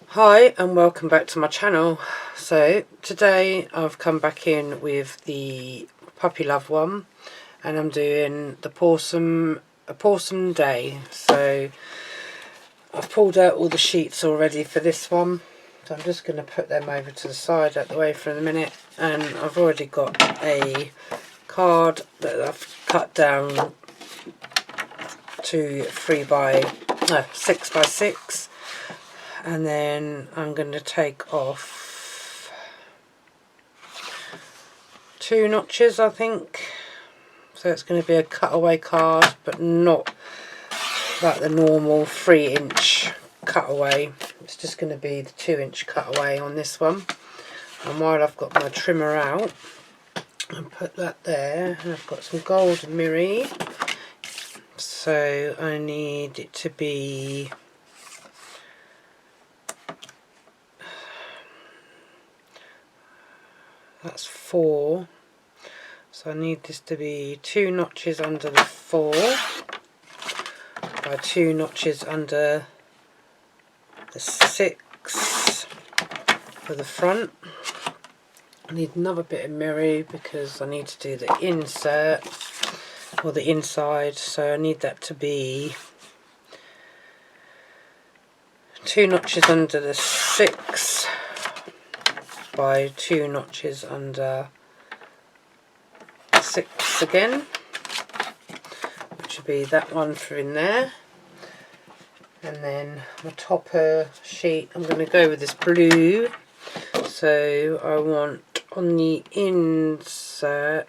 Hi and welcome back to my channel. So today I've come back in with the Puppy Love one, and I'm doing the Pawsome day. So I've pulled out all the sheets already for this one, so I'm just going to put them over to the side out the way for a minute. And I've already got a card that I've cut down to 6 by 6. And then I'm going to take off 2 notches, I think. So it's going to be a cutaway card, but not like the normal 3-inch cutaway. It's just going to be the 2-inch cutaway on this one. And while I've got my trimmer out, I'll put that there. And I've got some gold mirror. So I need it to be... that's 4, so I need this to be 2 notches under the 4 by 2 notches under the 6 for the front. I need another bit of mirror because I need to do the insert or the inside, so I need that to be 2 notches under the 6 by 2 notches under 6 again, which would be that one for in there. And then my topper sheet, I'm going to go with this blue. So I want on the inside,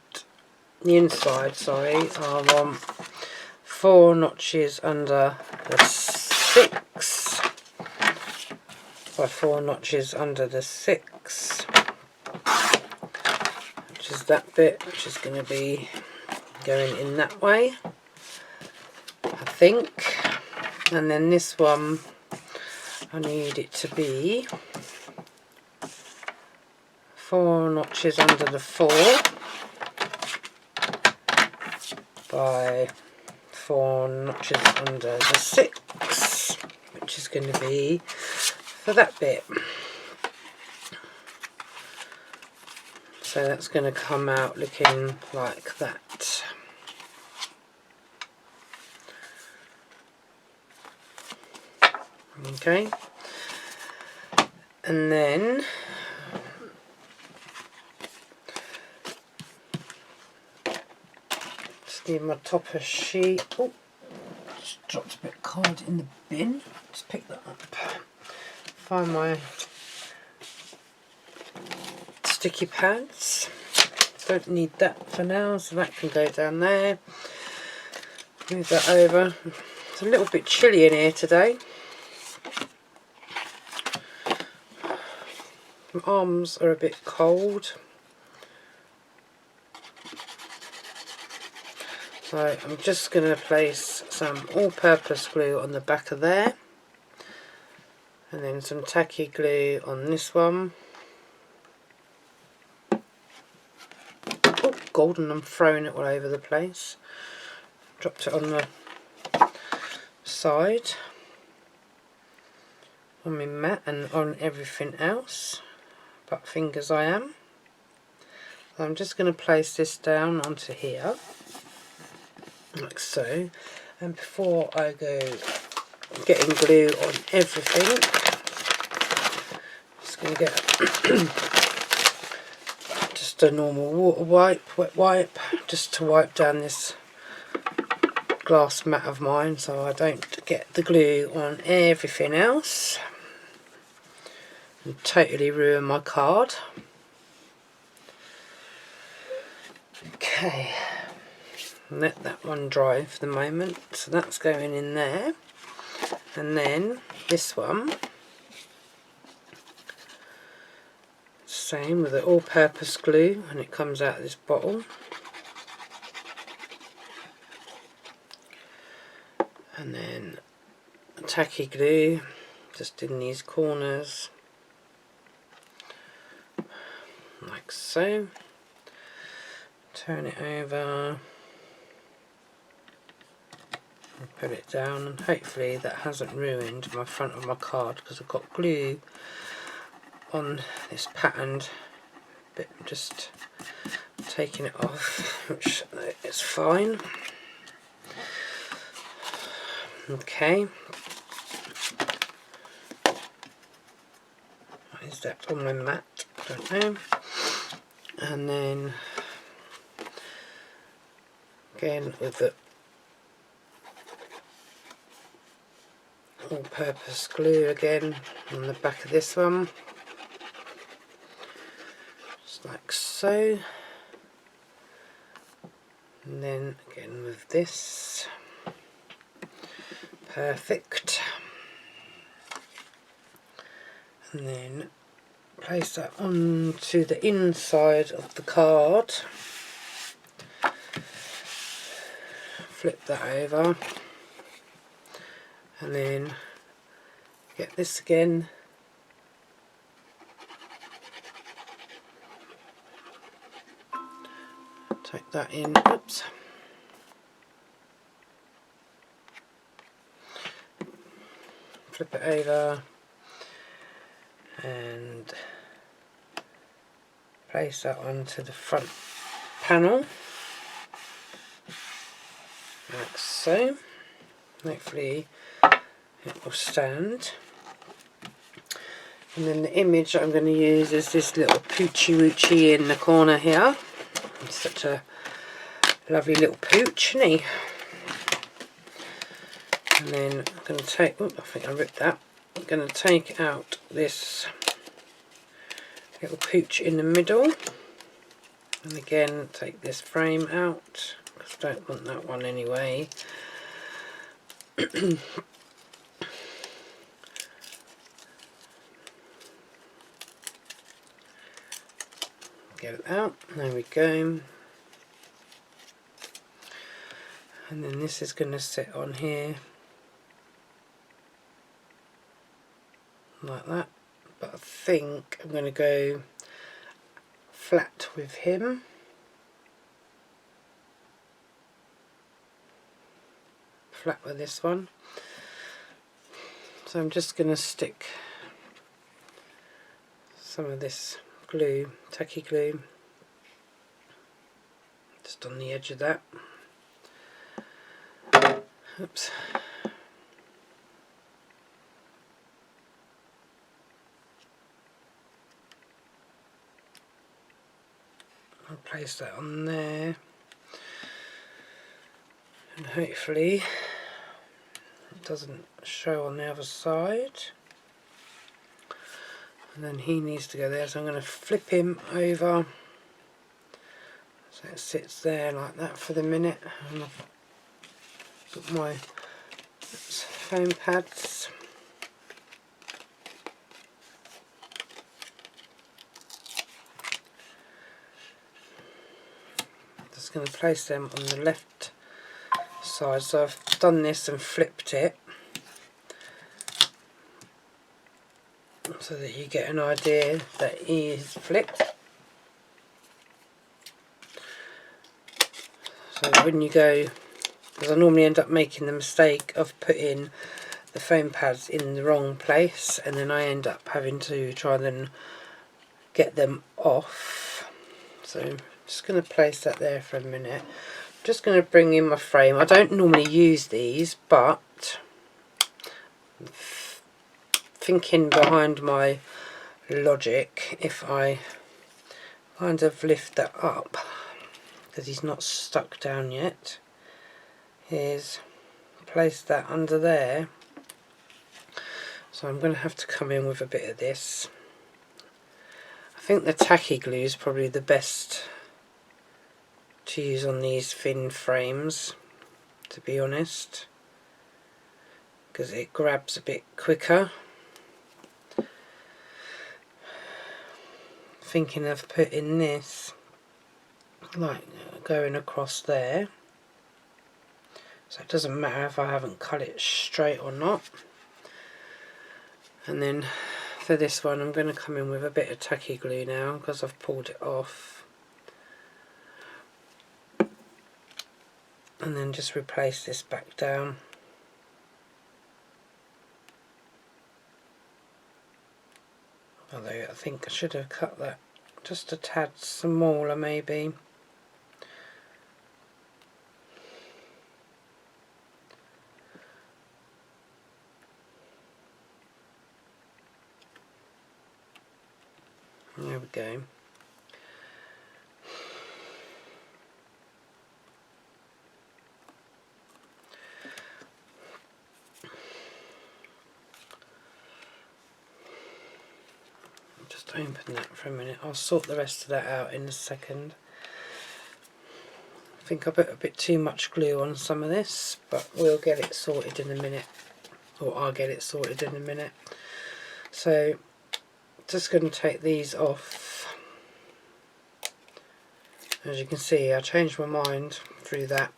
I want 4 notches under the 6 by 4 notches under the 6, which is that bit, which is going to be going in that way, I think. And then this one, I need it to be 4 notches under the 4 by 4 notches under the 6, which is going to be for that bit. So that's going to come out looking like that. Okay, and then just need my topper sheet. Oh, just dropped a bit of card in the bin. Just pick that up. Find my sticky pads. Don't need that for now, so that can go down there. Move that over. It's a little bit chilly in here today. My arms are a bit cold. So I'm just going to place some all-purpose glue on the back of there. And then some tacky glue on this one. Oh, golden, I'm throwing it all over the place. Dropped it on the side, on my mat and on everything else, but fingers I am. I'm just going to place this down onto here, like so. And before I go getting glue on everything, just going to get just a normal water wipe, wet wipe, just to wipe down this glass mat of mine so I don't get the glue on everything else and totally ruin my card. Okay, let that one dry for the moment, so that's going in there. And then this one, same with the all-purpose glue, and it comes out of this bottle. And then tacky glue just in these corners, like so. Turn it over. and put it down, and hopefully that hasn't ruined my front of my card, because I've got glue on this patterned bit. I'm just taking it off, which is fine. Okay. What is that on my mat? I don't know. And then again with the all-purpose glue again on the back of this one, just like so. And then again with this, perfect. And then place that onto the inside of the card, flip that over, and then get this again, take that in, oops, flip it over and place that onto the front panel, like so. Hopefully it will stand. And then the image that I'm going to use is this little poochie woochie in the corner here. He's such a lovely little pooch, isn't he? And then I'm going to take, oh, I think I ripped that. I'm going to take out this little pooch in the middle, and again take this frame out because I don't want that one anyway. Get it out, there we go. And then this is going to sit on here like that, but I think I'm going to go flat with him. Flat with this one. So I'm just going to stick some of this glue, tacky glue, just on the edge of that. Oops. I'll place that on there, and hopefully it doesn't show on the other side. And then he needs to go there, so I'm going to flip him over so it sits there like that for the minute. And I've got my foam pads. Just going to place them on the left side. So I've done this and flipped it so that you get an idea that he is flipped. So when you go, because I normally end up making the mistake of putting the foam pads in the wrong place, and then I end up having to try and get them off. So I'm just going to place that there for a minute. I'm just going to bring in my frame. I don't normally use these, but thinking behind my logic, if I kind of lift that up, because he's not stuck down yet, is place that under there. So I'm going to have to come in with a bit of this. I think the tacky glue is probably the best to use on these thin frames, to be honest, because it grabs a bit quicker. Thinking of putting this like going across there, so it doesn't matter if I haven't cut it straight or not. And then for this one I'm going to come in with a bit of tacky glue now because I've pulled it off. and then just replace this back down. Although I think I should have cut that just a tad smaller maybe. There we go. Just open that for a minute. I'll sort the rest of that out in a second. I think I put a bit too much glue on some of this, but we'll get it sorted in a minute. Or I'll get it sorted in a minute. So, just going to take these off. As you can see, I changed my mind through that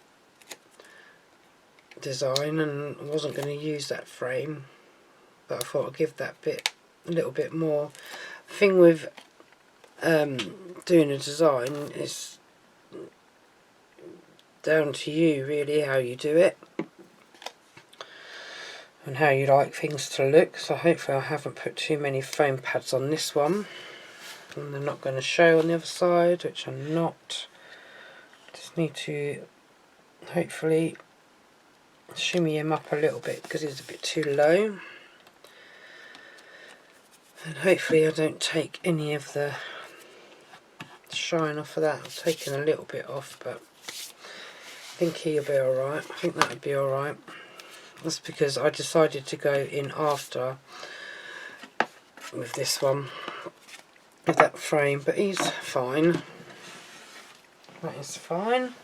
design and I wasn't going to use that frame, but I thought I'd give that bit a little bit more. The thing with doing a design is down to you really, how you do it and how you like things to look. So hopefully I haven't put too many foam pads on this one, and they're not going to show on the other side, which I'm not. Just need to hopefully shimmy him up a little bit because he's a bit too low, and hopefully I don't take any of the shine off of that. I've taken a little bit off, but I think he'll be alright. I think that would be alright. That's because I decided to go in after with this one, with that frame, but he's fine. That is fine.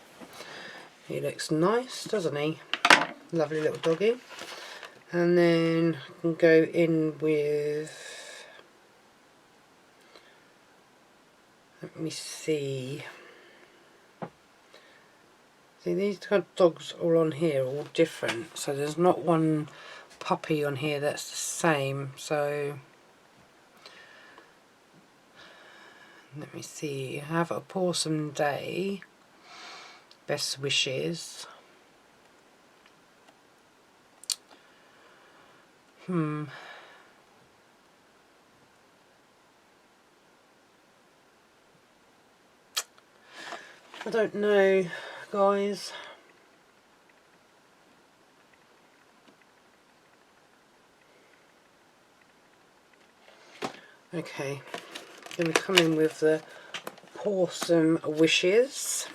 He looks nice, doesn't he? Lovely little doggy. And then I can go in with, let me see. See, these kind of dogs all on here are all different, so there's not one puppy on here that's the same. So let me see. I have a Pawsome Day, best wishes. I don't know, guys. Okay, I'm going to come in with the Pawsome Wishes,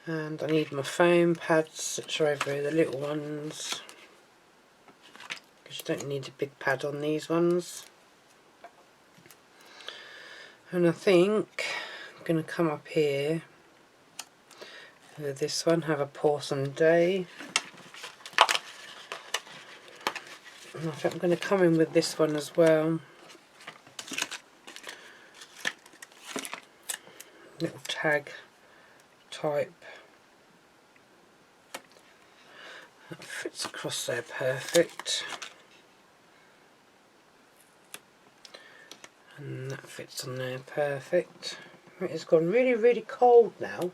and I need my foam pads, which are over here, the little ones, because you don't need a big pad on these ones. And I think I'm going to come up here with this one, have a Pawsome Day. And I think I'm going to come in with this one as well. Little tag type. That fits across there perfect. And that fits on there perfect. It's gone really, really cold now.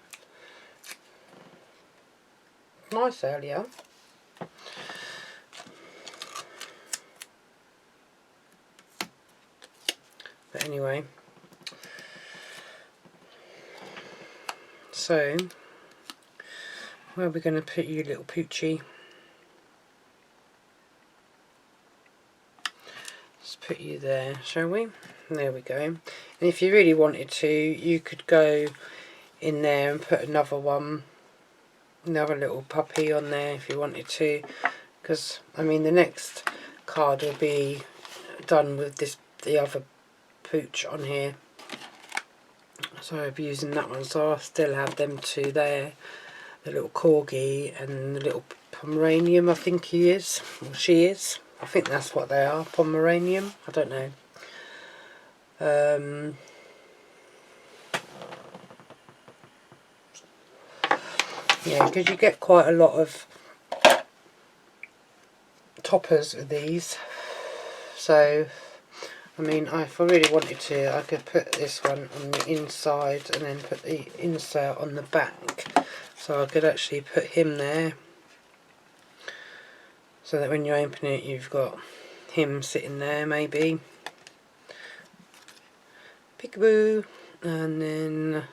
Nice earlier. But anyway. So, where are we going to put you, little poochie? Let's put you there, shall we? There we go. And if you really wanted to, you could go in there and put another one, another little puppy on there if you wanted to, because I mean the next card will be done with this, the other pooch on here, so I'll be using that one. So I'll still have them two there, the little corgi and the little Pomeranian, I think he is, or she is. I think that's what they are, Pomeranian, I don't know. Yeah, because you get quite a lot of toppers with these. So, I mean, if I really wanted to, I could put this one on the inside and then put the insert on the back. So I could actually put him there, so that when you open it you've got him sitting there maybe. Peekaboo. And then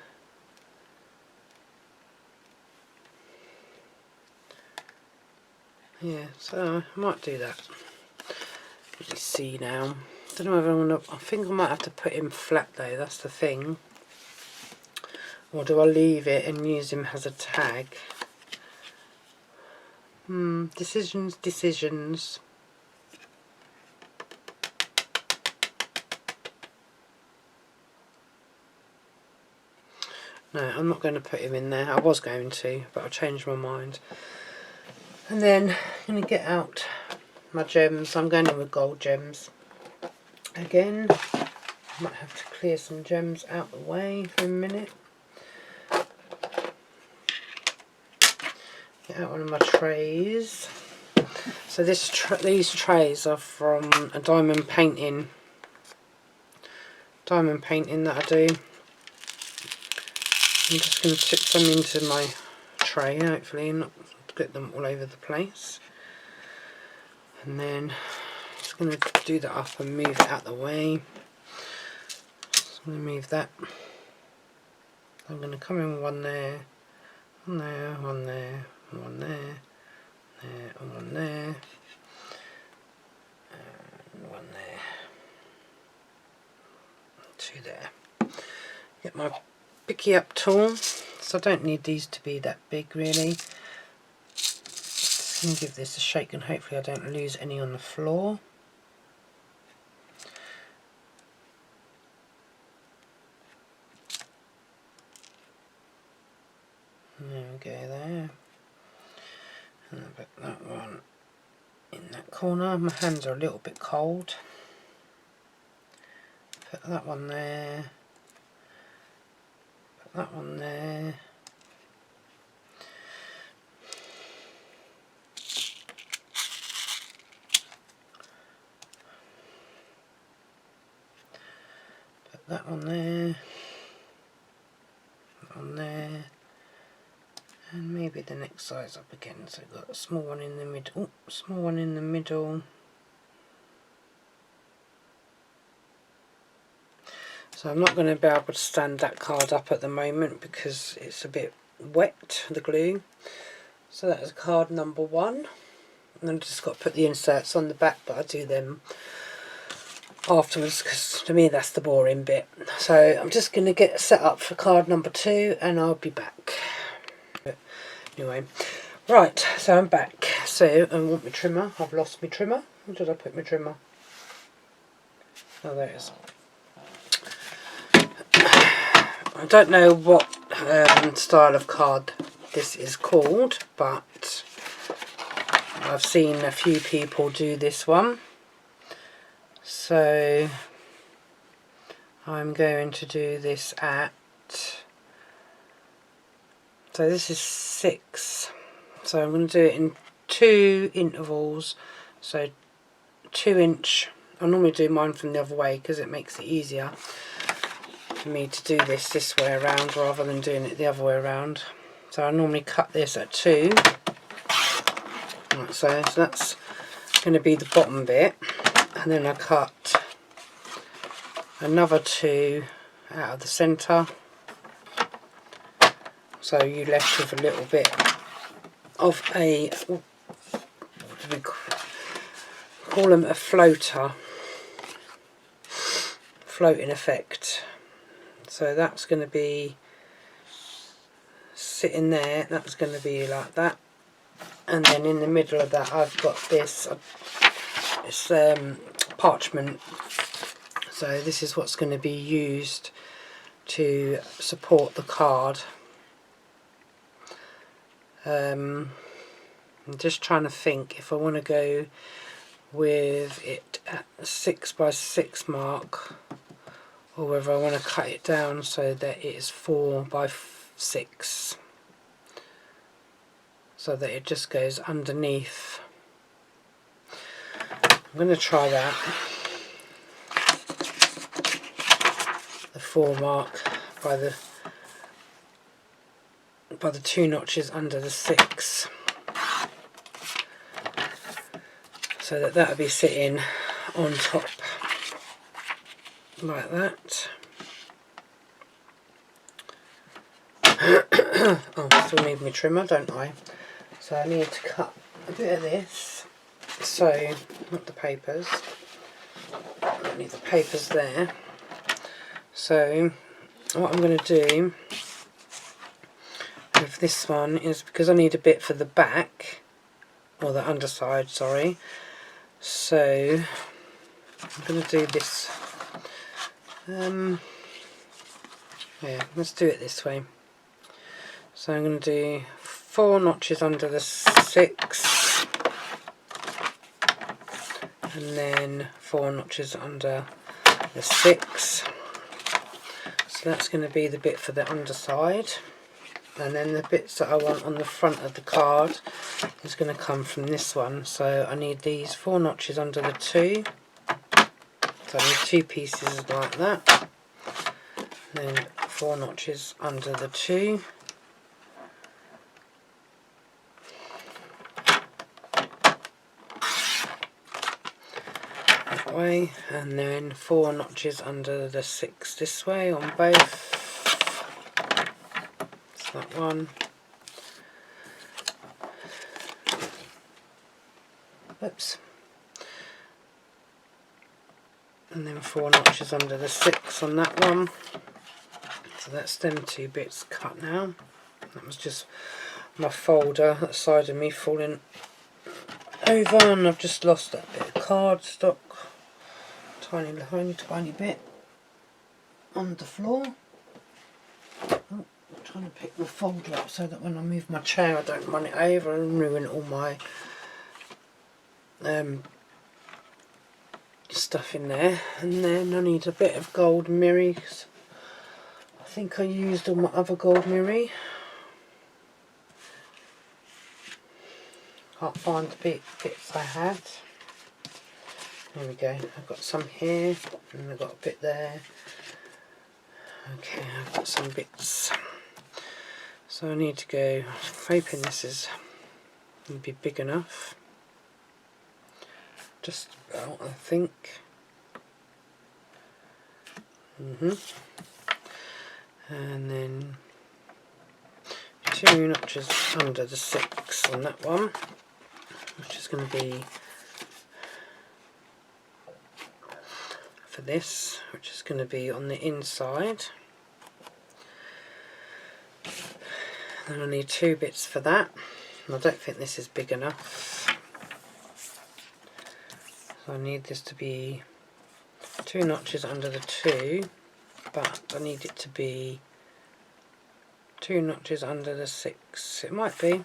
yeah, so I might do that. Let's see now. Don't know if I want to. I think I might have to put him flat though. That's the thing. Or do I leave it and use him as a tag? Decisions. No, I'm not going to put him in there. I was going to, but I changed my mind. And then I'm going to get out my gems. I'm going in with gold gems again. I might have to clear some gems out the way for a minute. Get out one of my trays. So these trays are from a diamond painting that I do. I'm just going to tip some into my tray, hopefully, and not get them all over the place. And then just going to do that up and move it out the way. So I'm going to move that. I'm going to come in with one there, one there, one there, one there, there, and one there, and one there, two there. Get my picky up tool, so I don't need these to be that big really. Just going to give this a shake and hopefully I don't lose any on the floor. There we go there. And I'll put that one in that corner. My hands are a little bit cold. Put that one there. Put that one there. Put that one there. That one there. And maybe the next size up again. So I've got a small one in the middle. Oh, small one in the middle. So I'm not going to be able to stand that card up at the moment because it's a bit wet, the glue. So that is card number 1. And I've just got to put the inserts on the back, but I do them afterwards because to me that's the boring bit. So I'm just going to get set up for card number 2 and I'll be back. Anyway, right, so I'm back. So I want my trimmer. I've lost my trimmer. Where did I put my trimmer? Oh, there it is. I don't know what style of card this is called, but I've seen a few people do this one. So I'm going to do this at... So this is 6. So I'm going to do it in 2 intervals. So 2 inch. I normally do mine from the other way because it makes it easier for me to do this way around rather than doing it the other way around. So I normally cut this at 2. Like so that's going to be the bottom bit. And then I cut another 2 out of the centre. So you're left with a little bit of a, what do we call them, a floating effect. So that's going to be sitting there, that's going to be like that. And then in the middle of that I've got this, it's parchment. So this is what's going to be used to support the card. I'm just trying to think if I want to go with it at the 6x6 mark or whether I want to cut it down so that it is 4x6 so that it just goes underneath. I'm going to try that, the 4 mark by the by the 2 notches under the 6, so that that'll be sitting on top like that. Oh, I still need my trimmer, don't I? So I need to cut a bit of this. So, not the papers. I don't need the papers there. So, what I'm going to do with this one is, because I need a bit for the back, or the underside, sorry. So, I'm going to do this. Yeah, let's do it this way. So I'm going to do 4 notches under the 6, and then 4 notches under the 6. So that's going to be the bit for the underside, and then the bits that I want on the front of the card is going to come from this one. So I need these 4 notches under the 2. So I need 2 pieces like that, then 4 notches under the 2. Way, and then 4 notches under the 6 this way on both. That's that one. Oops. And then 4 notches under the 6 on that one. So that's them 2 bits cut now. That was just my folder, that side of me falling over, and I've just lost that bit of cardstock. Tiny bit on the floor. Oh, I'm trying to pick the folder up so that when I move my chair I don't run it over and ruin all my stuff in there. And then I need a bit of gold mirror. I think I used all my other gold mirror. Can't find the bits I had. There we go, I've got some here, and I've got a bit there. Okay, I've got some bits. So I need to go, I'm hoping this is going to be big enough. Just about, I think. And then 2 notches under the 6 on that one, which is going to be for this, which is going to be on the inside. Then I need 2 bits for that, and I don't think this is big enough, so I need this to be 2 notches under the 2, but I need it to be 2 notches under the 6. It might be.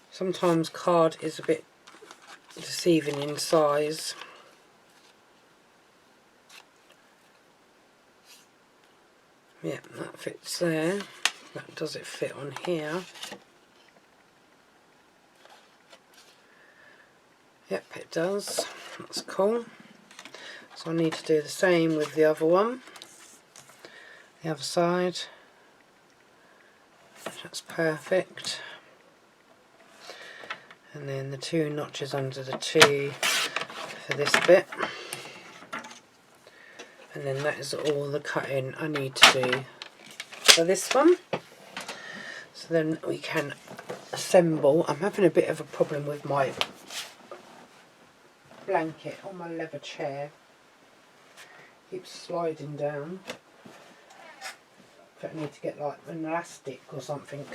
Sometimes card is a bit deceiving in size. Yeah, that fits there. That does it fit on here? Yep, it does. That's cool. So I need to do the same with the other one. The other side. That's perfect. And then the 2 notches under the 2 for this bit. And then that is all the cutting I need to do for this one. So then we can assemble. I'm having a bit of a problem with my blanket on my leather chair. Keeps sliding down. I need to get like an elastic or something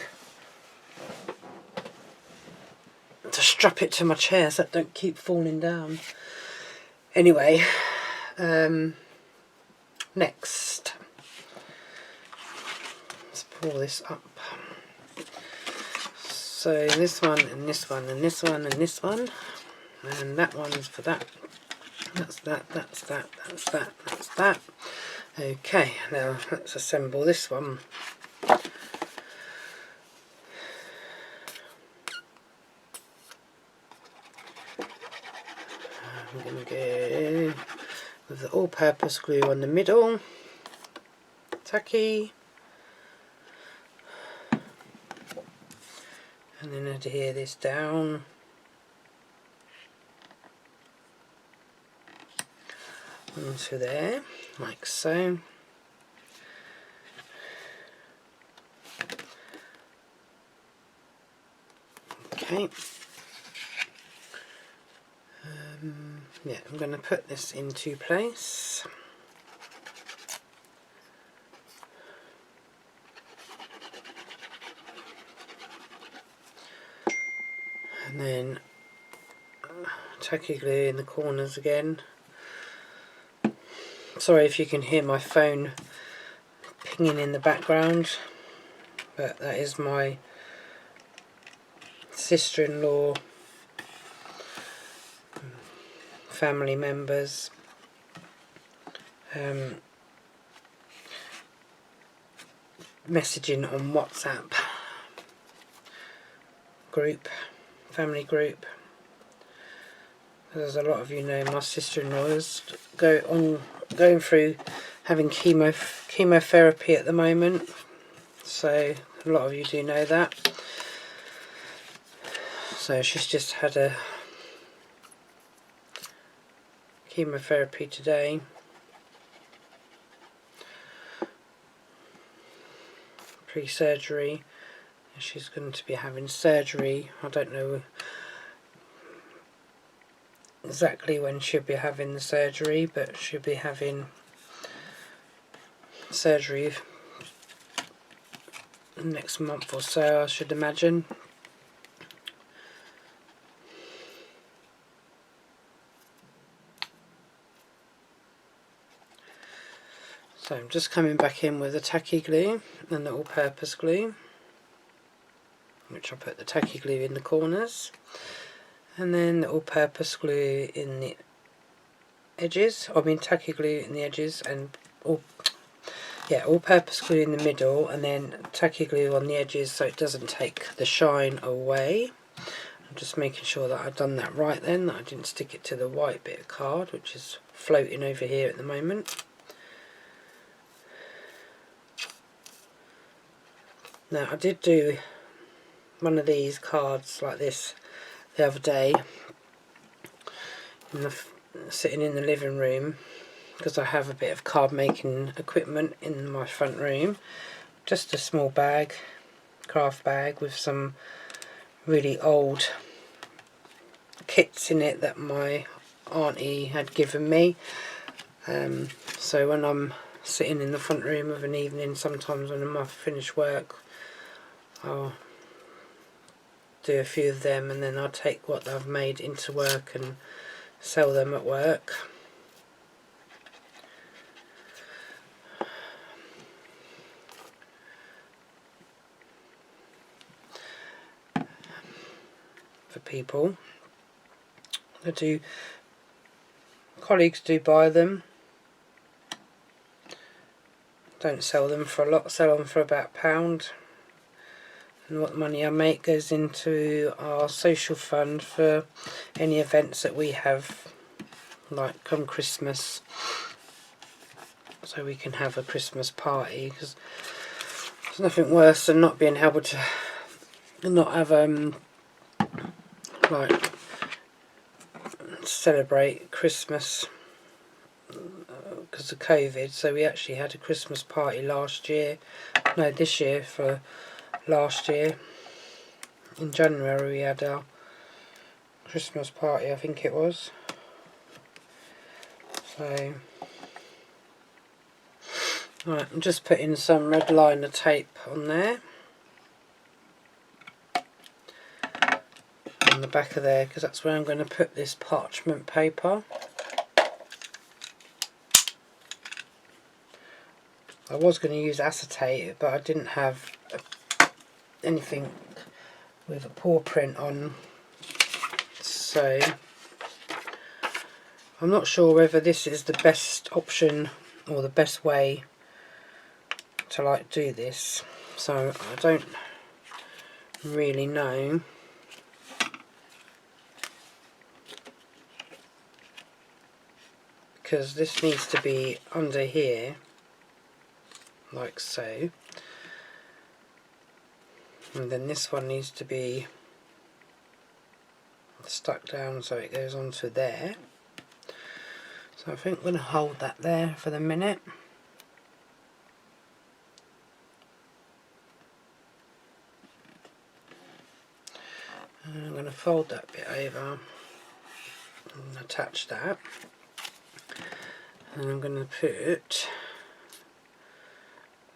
to strap it to my chair so it don't keep falling down. Anyway, next, let's pull this up. So this one and this one and this one and this one, and that one's for that. That's that, that's that, that's that, that's that. Okay, now let's assemble this one. I'm going to go with the all-purpose glue on the middle, tacky, and then adhere this down onto there, like so. Okay. Yeah, I'm going to put this into place. And then tacky glue in the corners again. Sorry if you can hear my phone pinging in the background, but that is my sister-in-law, family members, messaging on WhatsApp group, family group. As a lot of you know, my sister-in-law is going through having chemotherapy at the moment, so a lot of you do know that. So she's just had a chemotherapy today. Pre-surgery. She's going to be having surgery. I don't know exactly when she'll be having the surgery, but she'll be having surgery next month or so, I should imagine. So I'm just coming back in with the tacky glue and the all-purpose glue, which I'll put the tacky glue in the corners, and then the all-purpose glue in the edges. I mean tacky glue in the edges, and all-purpose glue in the middle, and then tacky glue on the edges so it doesn't take the shine away. I'm just making sure that I've done that right then, that I didn't stick it to the white bit of card which is floating over here at the moment. Now I did do one of these cards like this the other day, sitting in the living room, because I have a bit of card making equipment in my front room. Just a small bag, craft bag with some really old kits in it that my auntie had given me. So when I'm sitting in the front room of an evening, sometimes when I'm finished work, I'll do a few of them, and then I'll take what I've made into work and sell them at work. For people, colleagues do buy them. Don't sell them for a lot, sell them for about £1. And what money I make goes into our social fund for any events that we have, like come Christmas, so we can have a Christmas party, because there's nothing worse than not being able to not have like celebrate Christmas because of COVID. So we actually had a Christmas party this year for last year. In January we had our Christmas party, I think it was. So right, I'm just putting some red liner tape on there, on the back of there, because that's where I'm going to put this parchment paper. I was going to use acetate, but I didn't have anything with a paw print on, so I'm not sure whether this is the best option or the best way to like do this, so I don't really know. because this needs to be under here, like so, and then this one needs to be stuck down so it goes onto there. So I think I'm going to hold that there for the minute. And I'm going to fold that bit over and attach that. And I'm going to put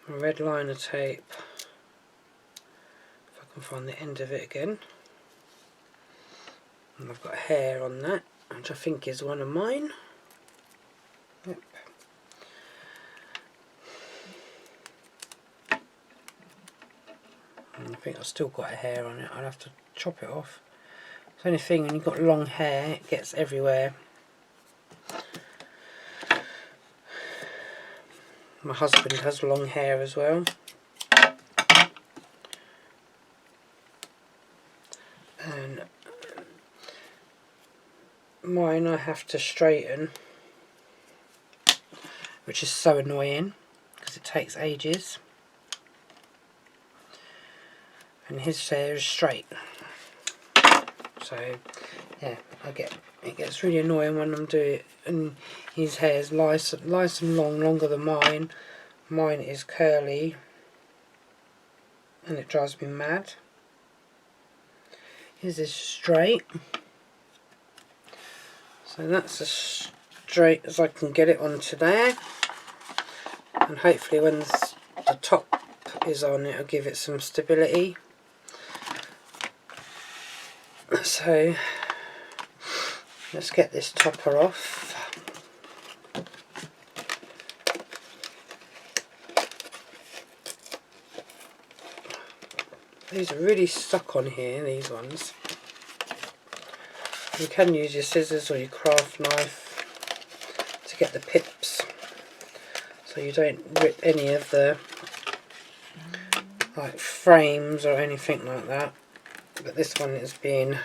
a red liner tape, if I can find the end of it again. And I've got hair on that, which I think is one of mine. Yep. And I think I've still got a hair on it. I'll have to chop it off. It's the only thing, when you've got long hair, it gets everywhere. My husband has long hair as well. And mine I have to straighten, which is so annoying because it takes ages. And his hair is straight. So yeah, it gets really annoying when I'm doing it, and his hair is nice and long, longer than mine. Mine is curly and it drives me mad. His is straight. So that's as straight as I can get it onto there. And hopefully when the top is on, it'll give it some stability. So let's get this topper off. These are really stuck on here, these ones. You can use your scissors or your craft knife to get the pips, so you don't rip any of the like frames or anything like that. But this one is being a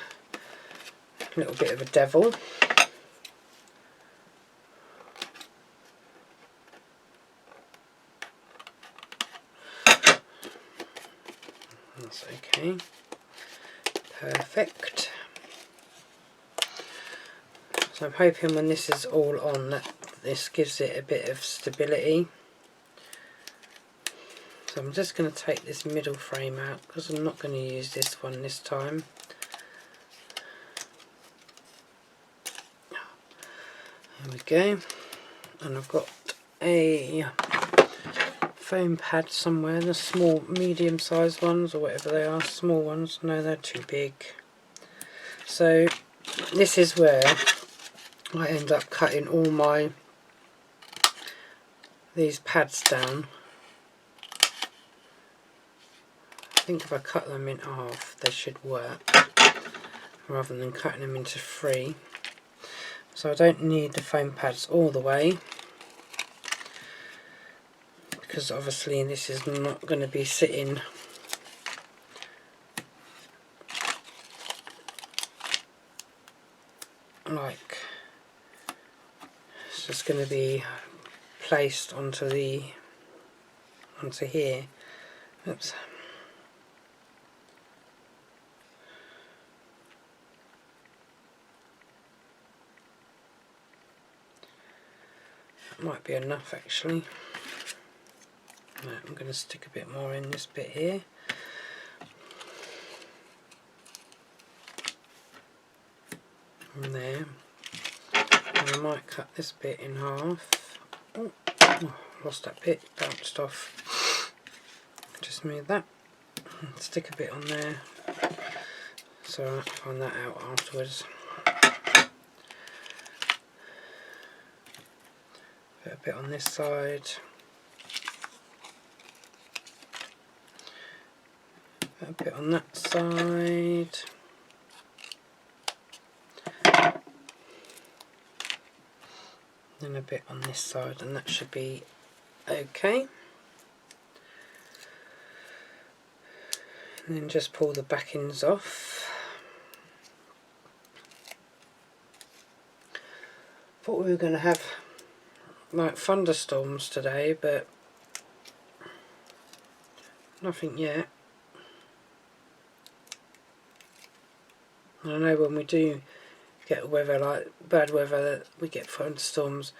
little bit of a devil. That's okay. Perfect. So I'm hoping when this is all on that this gives it a bit of stability. So I'm just going to take this middle frame out because I'm not going to use this one this time. There we go. And I've got a foam pad somewhere, the small, medium sized ones or whatever they are, small ones. No, they're too big. So this is where I end up cutting all these pads down. I think if I cut them in half they should work, rather than cutting them into 3. So I don't need the foam pads all the way, because obviously this is not going to be sitting like, it's just going to be placed onto here. Oops. Might be enough actually. Right, I'm going to stick a bit more in this bit here. And there. And I might cut this bit in half. Oh, lost that bit, bounced off. Just move that. Stick a bit on there. So I'll find that out afterwards. Put a bit on this side. Put a bit on that side. Then a bit on this side, and that should be okay. And then just pull the backings off. Thought we were going to have like thunderstorms today, but nothing yet. I know when we do get weather, like bad weather, we get thunderstorms,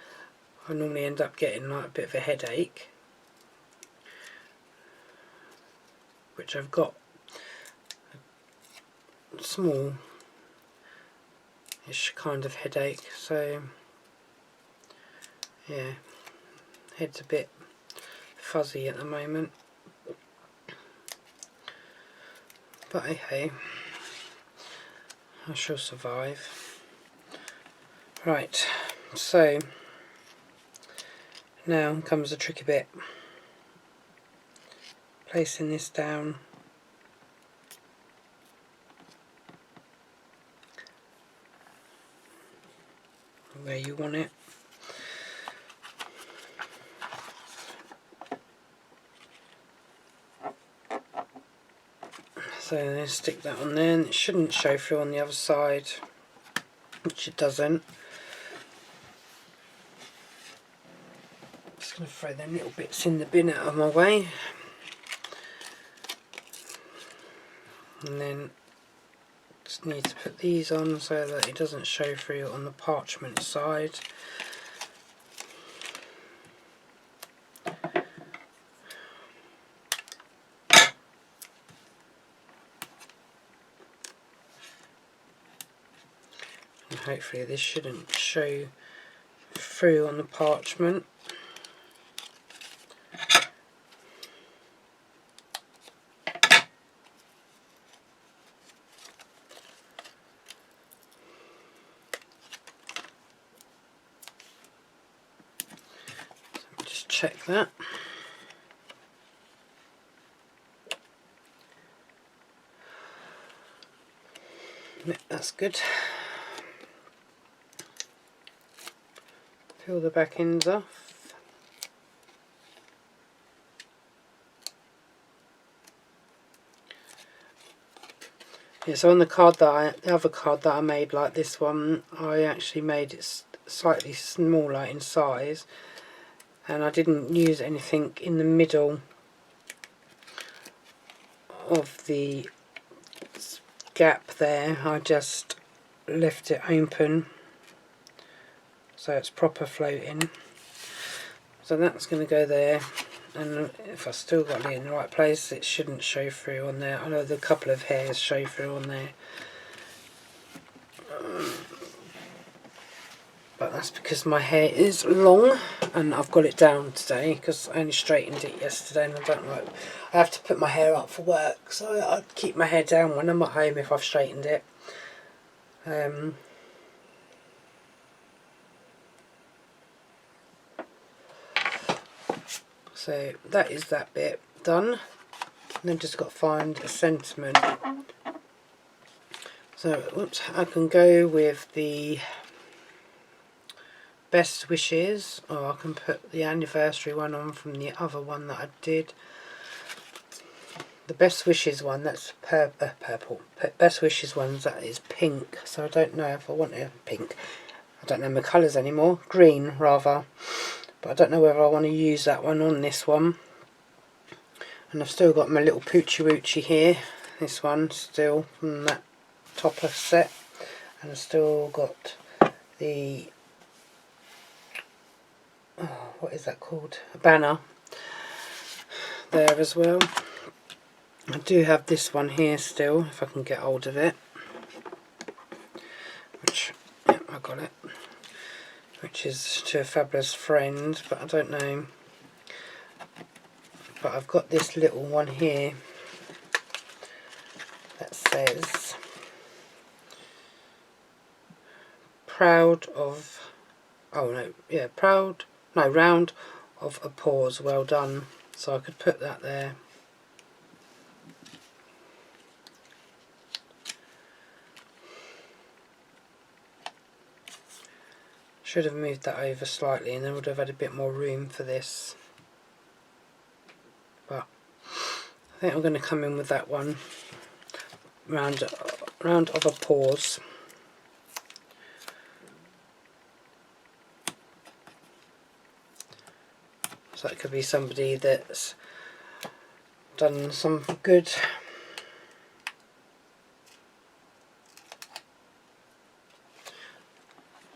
I normally end up getting like a bit of a headache, which I've got a small-ish kind of headache, so yeah, head's a bit fuzzy at the moment, but hey, I shall survive. Right, so now comes the tricky bit, placing this down where you want it. So then stick that on there, and it shouldn't show through on the other side, which it doesn't. Just going to throw them little bits in the bin out of my way, and then just need to put these on so that it doesn't show through on the parchment side. And hopefully this shouldn't show through on the parchment. Just check that. Yeah, that's good. Peel the back ends off. Yeah, so on the card that the other card that I made, like this one, I actually made it slightly smaller in size, and I didn't use anything in the middle of the gap there. I just left it open so it's proper floating. So that's going to go there, and if I still got it in the right place, it shouldn't show through on there. I know the couple of hairs show through on there, but that's because my hair is long and I've got it down today because I only straightened it yesterday, and I don't like, I have to put my hair up for work, so I keep my hair down when I'm at home if I've straightened it. So that is that bit done, and then just got to find a sentiment. So oops, I can go with the best wishes, or I can put the anniversary one on from the other one that I did. The best wishes one, that's purple. Best wishes one, that is pink, so I don't know if I want it pink. I don't know my colours anymore. Green rather, but I don't know whether I want to use that one on this one. And I've still got my little Poochie Woochie here, this one still from that topper set, and I've still got the, oh, what is that called, a banner there as well. I do have this one here still, if I can get hold of it, which, yeah, I got it, which is to a fabulous friend, but I don't know. But I've got this little one here that says, proud of, oh no, yeah, proud, no, round of applause, well done. So I could put that there. Should have moved that over slightly and then would have had a bit more room for this. But I think I'm going to come in with that one, round of applause. So that could be somebody that's done something good.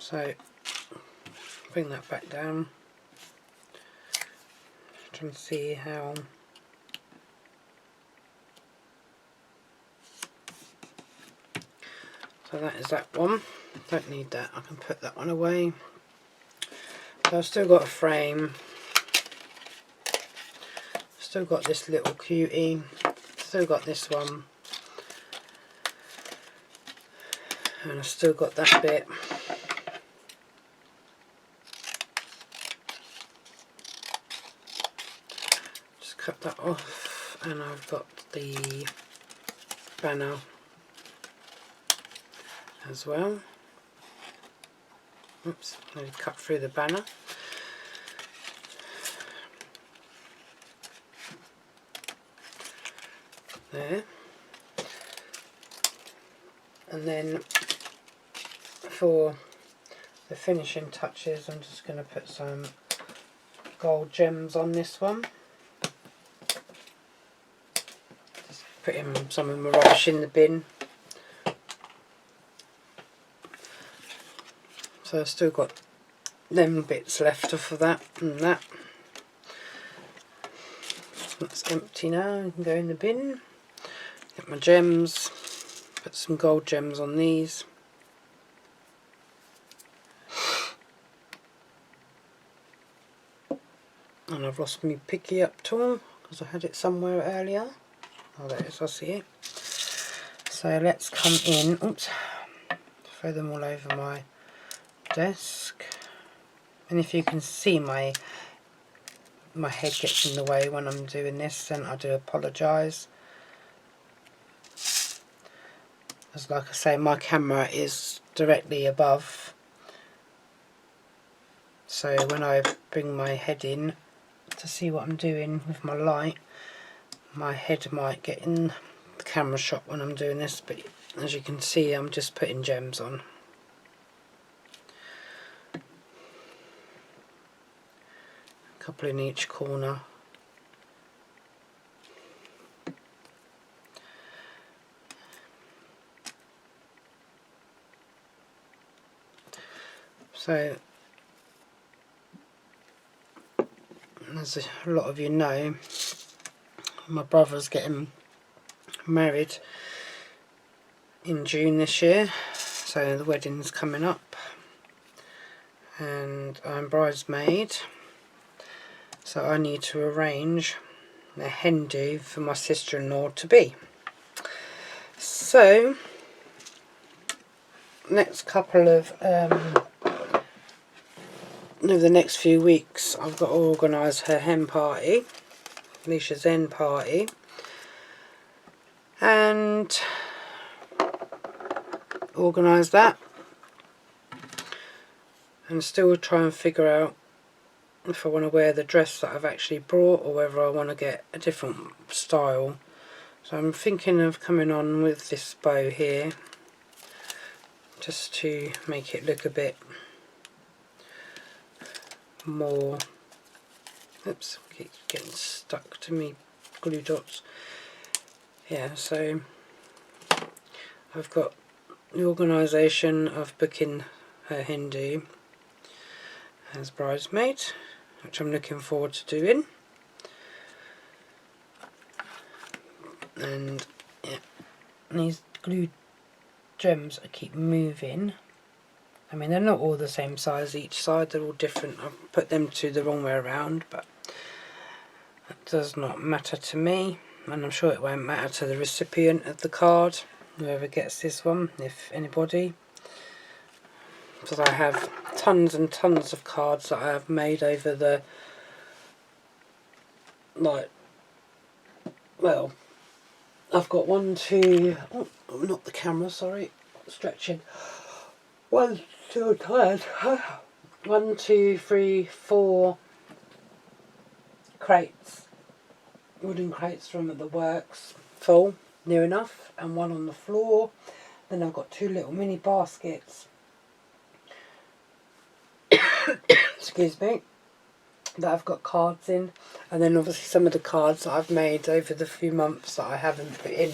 So bring that back down. Trying to see how. So that is that one. Don't need that. I can put that one away. So I've still got a frame. Still got this little cutie. Still got this one. And I've still got that bit. Just cut that off, and I've got the banner as well. Oops, I need to cut through the banner. There. And then for the finishing touches, I'm just going to put some gold gems on this one. Just putting some of my rubbish in the bin. So I've still got them bits left off of that and that. That's empty now, I can go in the bin. Get my gems, put some gold gems on these. And I've lost my picky up tool because I had it somewhere earlier. Oh, there it is, I see it. So let's come in, oops, throw them all over my desk. And if you can see my head gets in the way when I'm doing this, then I do apologise. As like I say, my camera is directly above, so when I bring my head in to see what I'm doing with my light, my head might get in the camera shot when I'm doing this, but as you can see, I'm just putting gems on. A couple in each corner. So, as a lot of you know, my brother's getting married in June this year, so the wedding's coming up, and I'm bridesmaid, so I need to arrange a hen do for my sister-in-law to be. So, next couple of over the next few weeks, I've got to organise her hen party, Alicia's hen party, and organise that, and still try and figure out if I want to wear the dress that I've actually brought or whether I want to get a different style. So I'm thinking of coming on with this bow here, just to make it look a bit more, oops, keeps getting stuck to me glue dots. Yeah, so I've got the organisation of booking her hen do as bridesmaid, which I'm looking forward to doing. And yeah, these glue gems I keep moving. I mean, they're not all the same size each side, they're all different. I've put them to the wrong way around, but that does not matter to me, and I'm sure it won't matter to the recipient of the card, whoever gets this one, if anybody. Because I have tons and tons of cards that I have made over the, like, well, I've got one, two, oh, not the camera, sorry, stretching. 1, 2, tired. 1, 2, 3, 4 crates, wooden crates from the works, full, near enough, and one on the floor. Then I've got 2 little mini baskets, excuse me, that I've got cards in, and then obviously some of the cards that I've made over the few months that I haven't put in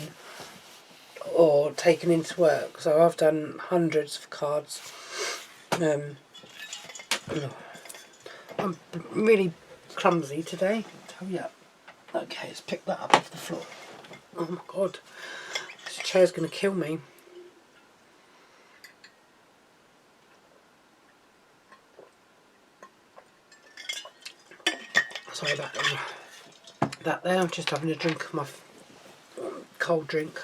or taken into work. So I've done hundreds of cards. I'm really clumsy today. Oh yeah. Okay, let's pick that up off the floor. Oh my god, this chair's going to kill me. Sorry about that there, I'm just having a drink of my cold drink.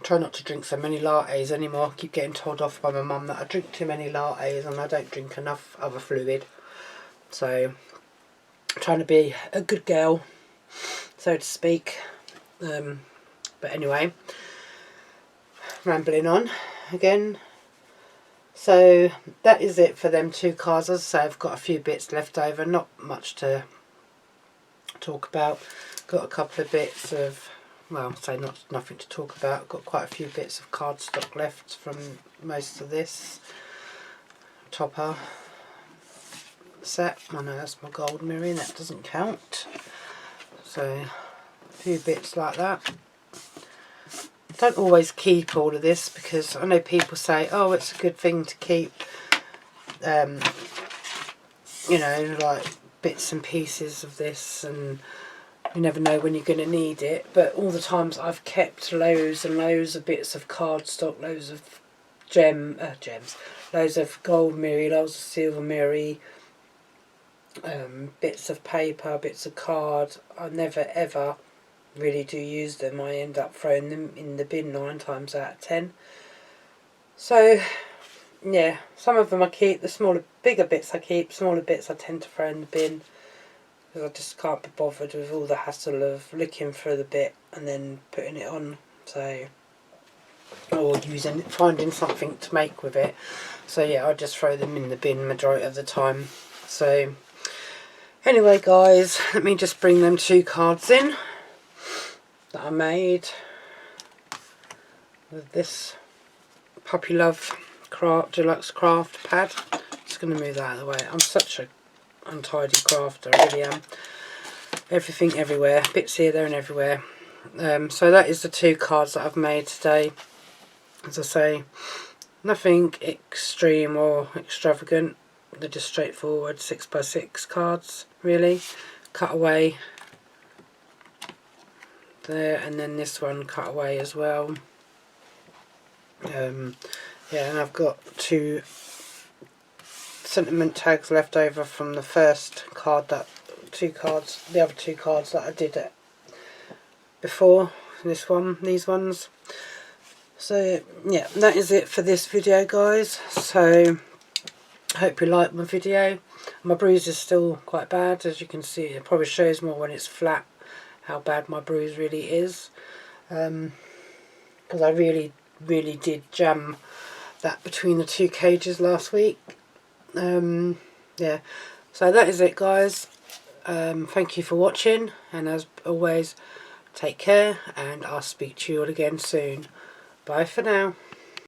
Try not to drink so many lattes anymore. I keep getting told off by my mum that I drink too many lattes and I don't drink enough other fluid. So, trying to be a good girl, so to speak. But anyway, rambling on again. So that is it for them two cards. As I say, I've got a few bits left over, not much to talk about. Got a couple of bits of, well, say nothing to talk about. Got quite a few bits of cardstock left from most of this topper set. I know that's my gold mirror, that doesn't count. So a few bits like that. Don't always keep all of this, because I know people say, oh, it's a good thing to keep, you know, like bits and pieces of this, and you never know when you're going to need it. But all the times I've kept loads and loads of bits of cardstock, loads of gems, loads of gold mirror, loads of silver mirror, bits of paper, bits of card. I never ever really do use them. I end up throwing them in the bin 9 times out of 10. So yeah, some of them I keep, the bigger bits I keep, smaller bits I tend to throw in the bin, because I just can't be bothered with all the hassle of looking for the bit and then putting it on. So, or finding something to make with it. So yeah, I just throw them in the bin majority of the time. So anyway guys, let me just bring them 2 cards in that I made with this Puppy Love Deluxe Craft pad. Just going to move that out of the way. I'm such a untidy crafter, I really am. Everything everywhere, bits here, there and everywhere. So that is the 2 cards that I've made today. As I say, nothing extreme or extravagant. They're just straightforward 6x6 cards, really. Cut away there, and then this one cut away as well. Yeah, and I've got 2 sentiment tags left over from the first card, the other 2 cards that I did it before these ones. So yeah, that is it for this video guys. So I hope you liked my video. My bruise is still quite bad, as you can see. It probably shows more when it's flat how bad my bruise really is, because I really did jam that between the 2 cages last week. Yeah, so that is it guys. Thank you for watching, and as always, take care, and I'll speak to you all again soon. Bye for now.